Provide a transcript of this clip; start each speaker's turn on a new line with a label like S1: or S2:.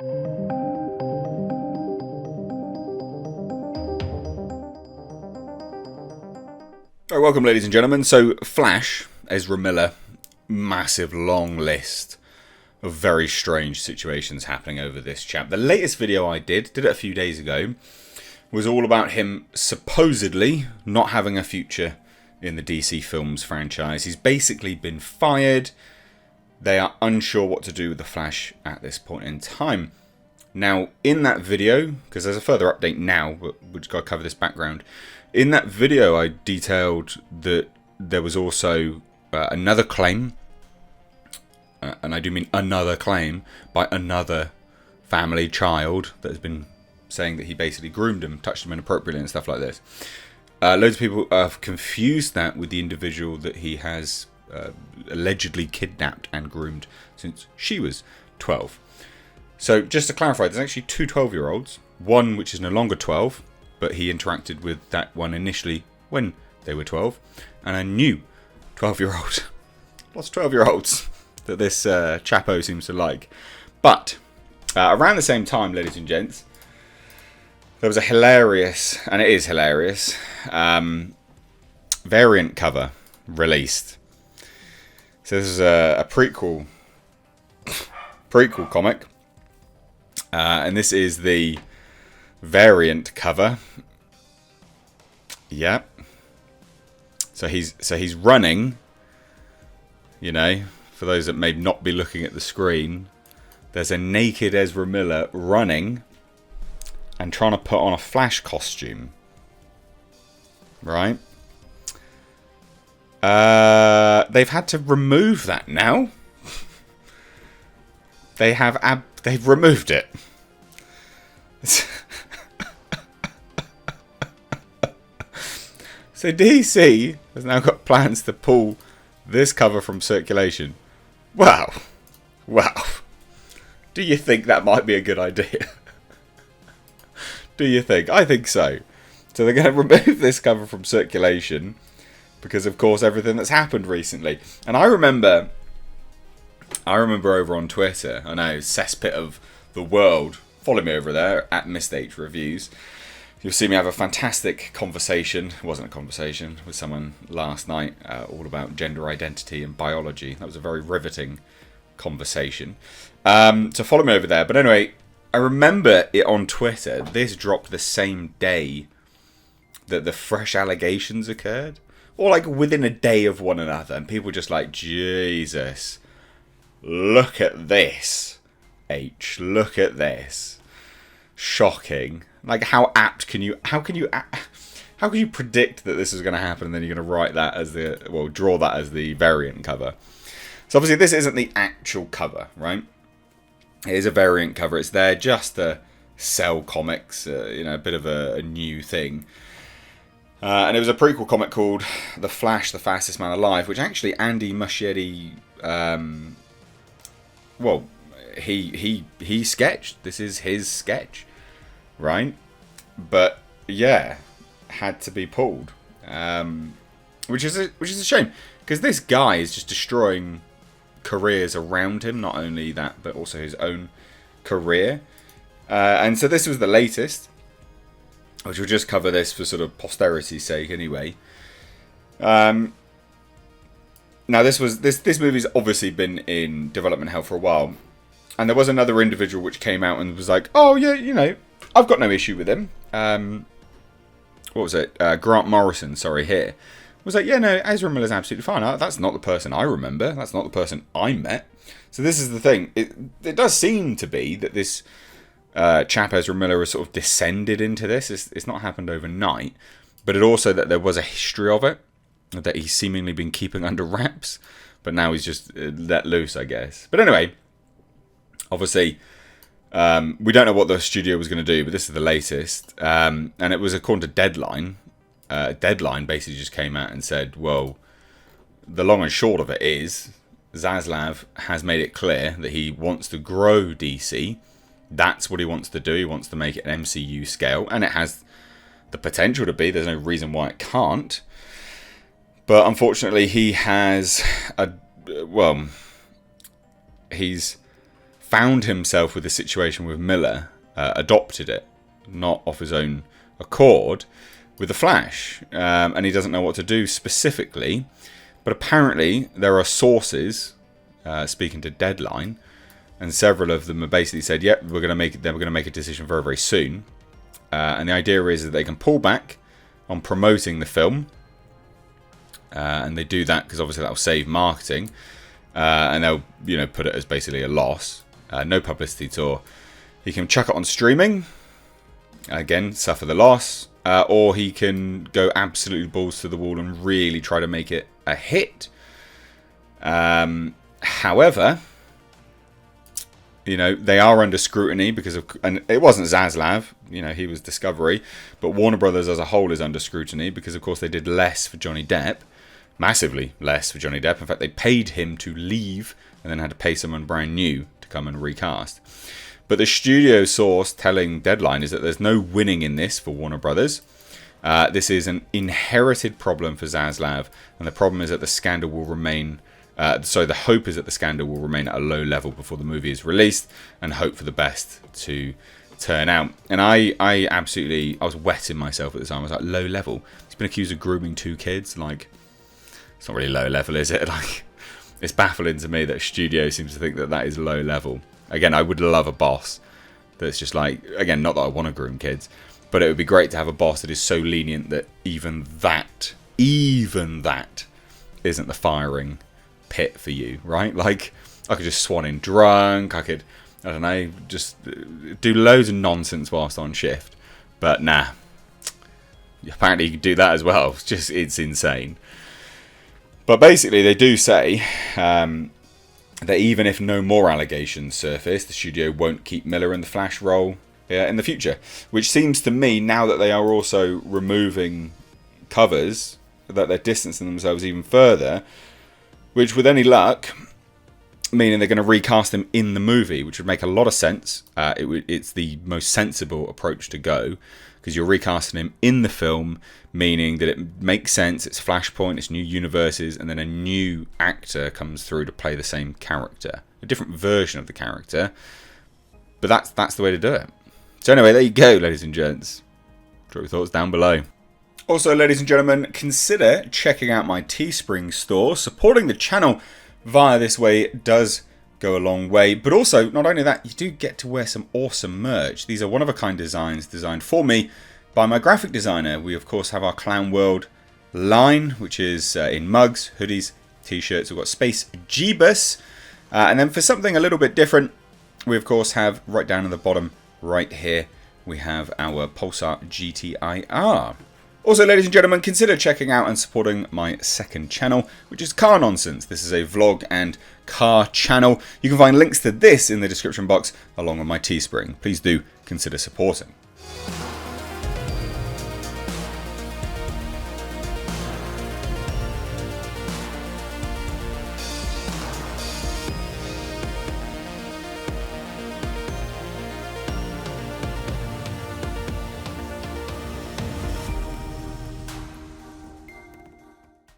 S1: Alright, welcome ladies and gentlemen. So Flash, Ezra Miller, massive long list of very strange situations happening over this chap. The latest video I did it a few days ago, was all about him supposedly not having a future in the DC Films franchise. He's basically been fired. They are unsure what to do with the Flash at this point in time. Now, in that video, because there's a further update now, but we've just got to cover this background. In that video, I detailed that there was also another claim, and I do mean another claim, by another family child that has been saying that he basically groomed him, touched him inappropriately and stuff like this. Loads of people have confused that with the individual that he has allegedly kidnapped and groomed since she was 12. So just to clarify, there's actually two 12-year-olds. One which is no longer 12, but he interacted with that one initially when they were 12. And a new 12-year-old. Lots of 12-year-olds that this chapo seems to like. But around the same time, ladies and gents, there was a hilarious, and it is hilarious, variant cover released. So this is a prequel comic. And this is the variant cover. Yep. So he's running. You know, for those that may not be looking at the screen, there's a naked Ezra Miller running and trying to put on a Flash costume. Right? They've had to remove that now. They've removed it. So DC has now got plans to pull this cover from circulation. Wow. Do you think that might be a good idea? Do you think? I think so. So they're going to remove this cover from circulation because, of course, everything that's happened recently. And I remember over on Twitter, I know, cesspit of the world, follow me over there at Mr. Reviews. You'll see me have a fantastic conversation. It wasn't a conversation with someone last night, all about gender identity and biology. That was a very riveting conversation. So follow me over there. But anyway, I remember it on Twitter. This dropped the same day that the fresh allegations occurred, or like within a day of one another, and people were just like, Jesus, look at this. Look at this. Shocking. Like, how can you predict that this is going to happen, and then you're going to write that as draw that as the variant cover? So obviously this isn't the actual cover, right? It is a variant cover. It's there just to sell comics, a bit of a new thing. And it was a prequel comic called The Flash, the Fastest Man Alive, which actually Andy Muschietti, he sketched. This is his sketch, right? But yeah, had to be pulled, which is a shame, because this guy is just destroying careers around him. Not only that, but also his own career. And so this was the latest, which we'll just cover this for sort of posterity's sake anyway. Now this movie's obviously been in development hell for a while. And there was another individual which came out and was like, oh yeah, I've got no issue with him. What was it? Grant Morrison, here. Was like, yeah, no, Ezra Miller's absolutely fine. That's not the person I remember. That's not the person I met. So this is the thing. It does seem to be that this chap Ezra Miller has sort of descended into this. It's not happened overnight. But it also that there was a history of it that he's seemingly been keeping under wraps. But now he's just let loose, I guess. But anyway, obviously, we don't know what the studio was going to do, but this is the latest. And it was according to Deadline. Deadline basically just came out and said, well, the long and short of it is Zaslav has made it clear that he wants to grow DC. That's what he wants to do. He wants to make it an MCU scale, and it has the potential to be. There's no reason why it can't. But unfortunately, he has he's found himself with the situation with Miller, adopted it, not off his own accord, with the Flash, and he doesn't know what to do specifically. But apparently there are sources speaking to Deadline, and several of them have basically said, "Yep, we're going to make a decision very, very soon." And the idea is that they can pull back on promoting the film, and they do that because obviously that will save marketing, and they'll put it as basically a loss, no publicity tour. He can chuck it on streaming, again suffer the loss, or he can go absolutely balls to the wall and really try to make it a hit. However, they are under scrutiny because of, and it wasn't Zaslav, he was Discovery, but Warner Brothers as a whole is under scrutiny because, of course, they did less for Johnny Depp, massively less for Johnny Depp. In fact, they paid him to leave and then had to pay someone brand new to come and recast. But the studio source telling Deadline is that there's no winning in this for Warner Brothers. This is an inherited problem for Zaslav, and the problem is that the scandal will remain. The hope is that the scandal will remain at a low level before the movie is released, and hope for the best to turn out. And I was wetting myself at the time. I was like, low level. He's been accused of grooming 2 kids. Like, it's not really low level, is it? Like, it's baffling to me that a studio seems to think that that is low level. Again, I would love a boss that's just like, again, not that I want to groom kids, but it would be great to have a boss that is so lenient that even that isn't the firing pit for you, right? Like, I could just swan in drunk, I could, I don't know, just do loads of nonsense whilst on shift. But nah, apparently you can do that as well. It's insane. But basically they do say that even if no more allegations surface, the studio won't keep Miller in the Flash role in the future. Which seems to me, now that they are also removing covers, that they're distancing themselves even further, which with any luck, meaning they're going to recast him in the movie, which would make a lot of sense. It's the most sensible approach to go, because you're recasting him in the film, meaning that it makes sense, it's Flashpoint, it's new universes, and then a new actor comes through to play the same character. A different version of the character, but that's the way to do it. So anyway, there you go, ladies and gents. Drop your thoughts down below. Also, ladies and gentlemen, consider checking out my Teespring store. Supporting the channel via this way does go a long way. But also, not only that, you do get to wear some awesome merch. These are one-of-a-kind designs designed for me by my graphic designer. We, of course, have our Clown World line, which is in mugs, hoodies, t-shirts. We've got Space Jeebus. And then for something a little bit different, we, of course, have right down at the bottom right here, we have our Pulsar GTIR. Also, ladies and gentlemen, consider checking out and supporting my second channel, which is Car Nonsense. This is a vlog and car channel. You can find links to this in the description box, along with my Teespring. Please do consider supporting.